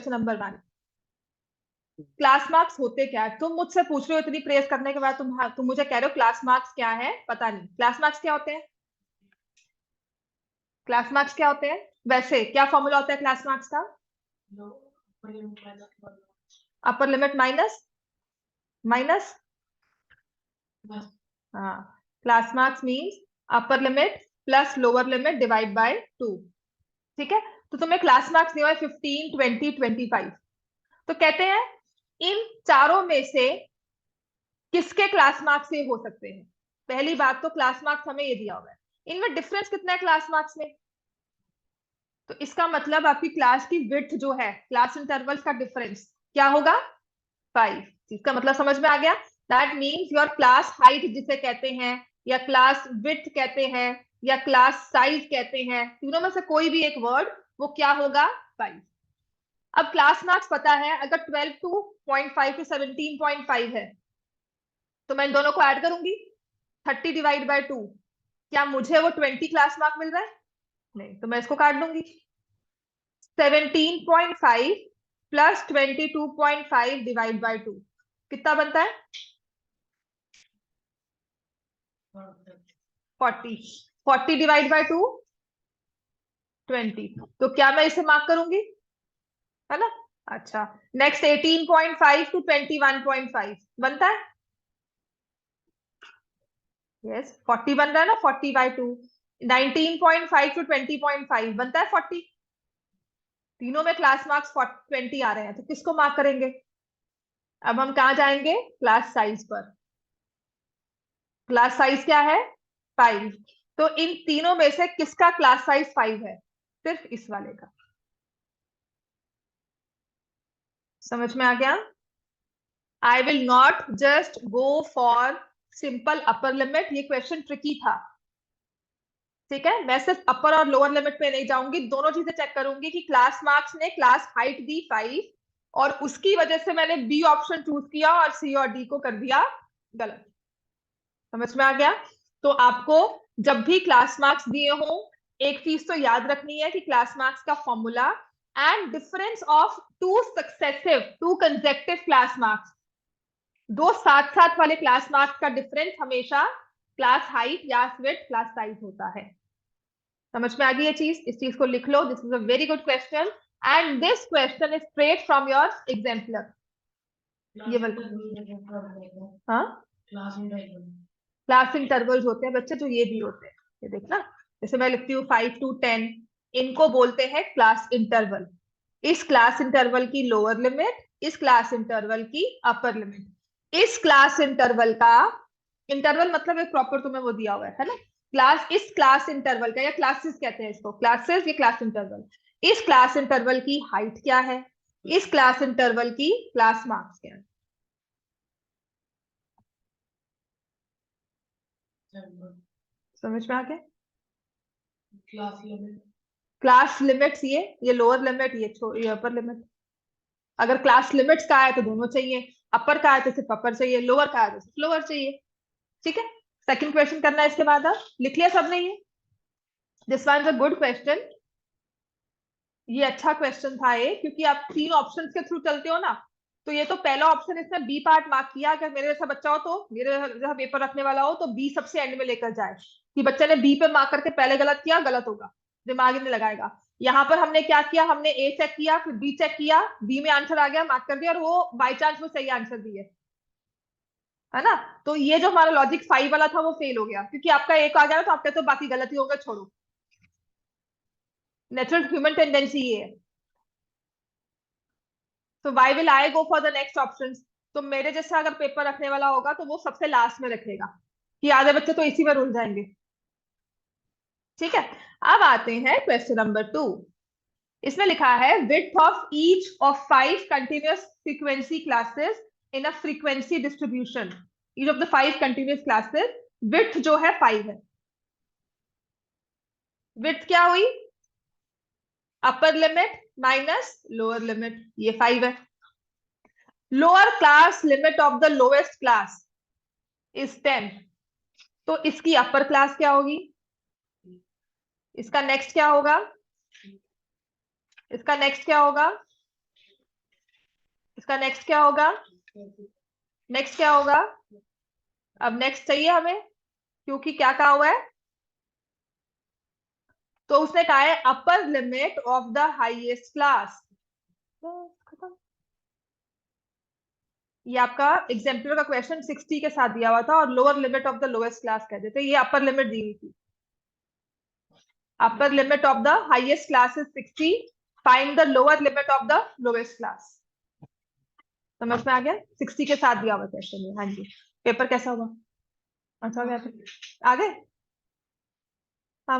Question number 1, class marks होते क्या है? तुम मुझसे पूछ रहे हो इतनी प्रेस करने के बाद, तुम मुझे कह रहे हो क्लास मार्क्स क्या है, पता नहीं क्लास मार्क्स क्या होते हैं। क्लास मार्क्स क्या होते हैं? वैसे क्या फॉर्मूला होता है क्लास मार्क्स का? अपर लिमिट माइनस माइनस, हाँ, class marks means upper limit plus lower limit divide by 2। ठीक है, तो तुम्हें क्लास मार्क्स दिया है 15, 20, 25। तो कहते हैं इन चारों में से किसके क्लास मार्क्स ये हो सकते हैं। पहली बात तो क्लास मार्क्स हमें ये दिया हुआ है, इनमें डिफरेंस कितना है क्लास मार्क्स में? तो इसका मतलब आपकी क्लास की विड्थ जो है, क्लास इंटरवल्स का डिफरेंस क्या होगा? 5। इसका मतलब समझ में आ गया? That means your class height जिसे कहते हैं, या क्लास विड्थ कहते हैं, या क्लास साइज कहते हैं, तीनों में से कोई भी एक वर्ड, वो क्या होगा? 5। अब क्लास मार्क्स पता है, अगर 12 टू 0.5 टू 17.5 है, तो मैं इन दोनों को ऐड करूंगी, 30 डिवाइड बाय 2, क्या मुझे वो 20 क्लास मार्क मिल रहा है? नहीं, तो मैं इसको काट दूंगी। 17.5 प्लस 22.5 डिवाइड बाय 2 कितना बनता है? 40। 40 डिवाइड बाय 2 20। तो क्या मैं इसे मार्क करूंगी, है ना? अच्छा, नेक्स्ट 18.5 टू 21.5 बनता है? यस, 40 बन रहा है ना, 40 बाय 2। 19.5 टू 20.5 बनता है 40। तीनों में क्लास मार्क्स 20 आ रहे हैं, तो किसको मार्क करेंगे? अब हम कहा जाएंगे? क्लास साइज पर। क्लास साइज क्या है? 5। तो इन तीनों में से किसका क्लास साइज 5 है? सिर्फ इस वाले का। समझ में आ गया? I will not just go for simple upper limit, ये क्वेश्चन ट्रिकी था। ठीक है, मैं सिर्फ अपर और लोअर लिमिट पे नहीं जाऊंगी, दोनों चीजें चेक करूंगी कि क्लास मार्क्स ने क्लास हाइट दी 5, और उसकी वजह से मैंने बी ऑप्शन चूज किया और सी और डी को कर दिया गलत। समझ में आ गया? तो आपको जब भी क्लास मार्क्स दिए हो, एक चीज तो याद रखनी है कि क्लास मार्क्स का formula and difference of two consecutive class marks, दो साथ साथ वाले क्लास मार्क्स का डिफरेंस हमेशा क्लास हाइट या फिर क्लास साइज होता है। समझ में आ गई ये चीज? इस चीज को लिख लो, this is a very good question and this question is straight from your exemplar. ये हाँ, क्लास इंटरवल्स होते हैं बच्चे, जो ये भी होते हैं, ये देखना, जैसे मैं लिखती हूँ 5 टू 10, इनको बोलते हैं क्लास इंटरवल। इस क्लास इंटरवल की लोअर लिमिट, इस क्लास इंटरवल की अपर लिमिट, इस क्लास इंटरवल का, इंटरवल मतलब एक प्रॉपर तुम्हें वो दिया हुआ है ना, क्लास, इस क्लास इंटरवल का, या क्लासेस कहते हैं इसको, क्लासेस, ये क्लास इंटरवल, इस क्लास इंटरवल की हाइट क्या है, इस क्लास इंटरवल की क्लास मार्क्स क्या है। समझ में आ गया? क्लास लिमिट्स ये लोअर लिमिट, ये अपर लिमिट। अगर क्लास लिमिट्स का है तो दोनों चाहिए, अपर का है तो सिर्फ अपर चाहिए, लोअर का है तो सिर्फ लोअर चाहिए। ठीक है, सेकंड क्वेश्चन करना है इसके बाद। आप लिख लिया सबने ये? This one is a good question, ये अच्छा क्वेश्चन था ये, क्योंकि आप 3 ऑप्शन के थ्रू चलते हो ना, तो ये तो पहला ऑप्शन इसने बी पार्ट मार्क किया। अगर मेरे जैसा बच्चा हो, तो मेरे जैसा पेपर रखने वाला हो, तो बी सबसे एंड में लेकर जाए कि बच्चे ने बी पे मार्क करके पहले गलत किया, गलत होगा, दिमाग ही नहीं लगाएगा। यहाँ पर हमने क्या किया, हमने ए चेक किया, फिर बी चेक किया, बी में आंसर आ गया, मार्क कर दिया, और वो बाई चांस वो सही आंसर दिए, है ना? तो ये जो हमारा लॉजिक 5 वाला था वो फेल हो गया, क्योंकि आपका एक आ गया तो आप कहते हो बाकी गलत ही होगा, छोड़ो। नेचुरल ह्यूमन टेंडेंसी ये है। तो why will I go for the next option? तो मेरे जैसा अगर पेपर रखने वाला होगा तो वो सबसे लास्ट में रखेगा, कि आधे बच्चे तो इसी में रुल जाएंगे। ठीक है, अब आते हैं क्वेश्चन नंबर 2। इसमें लिखा है width of each of 5 continuous frequency classes in a frequency distribution, each of the 5 continuous classes, width जो है 5 है। विड्थ क्या हुई? Upper limit minus lower limit, ये 5 है। Lower class limit of the lowest class is 10, तो इसकी upper class क्या होगी? इसका नेक्स्ट क्या होगा? इसका नेक्स्ट क्या होगा? इसका नेक्स्ट क्या होगा? नेक्स्ट क्या होगा? अब नेक्स्ट चाहिए हमें, क्योंकि क्या कहा हुआ है? तो उसने कहा है upper limit of the highest class. खत्म। ये आपका एग्जाम्पल का क्वेश्चन 60 के साथ दिया हुआ था और lower limit of the lowest class कहते थे, ये अपर लिमिट दी हुई थी। Upper limit of the highest class is 60, find the lower limit of the lowest class. समझ में आ गया? 60 के साथ दिया हुआ क्वेश्चन है। हाँ जी, पेपर कैसा होगा? अच्छा, आ गए?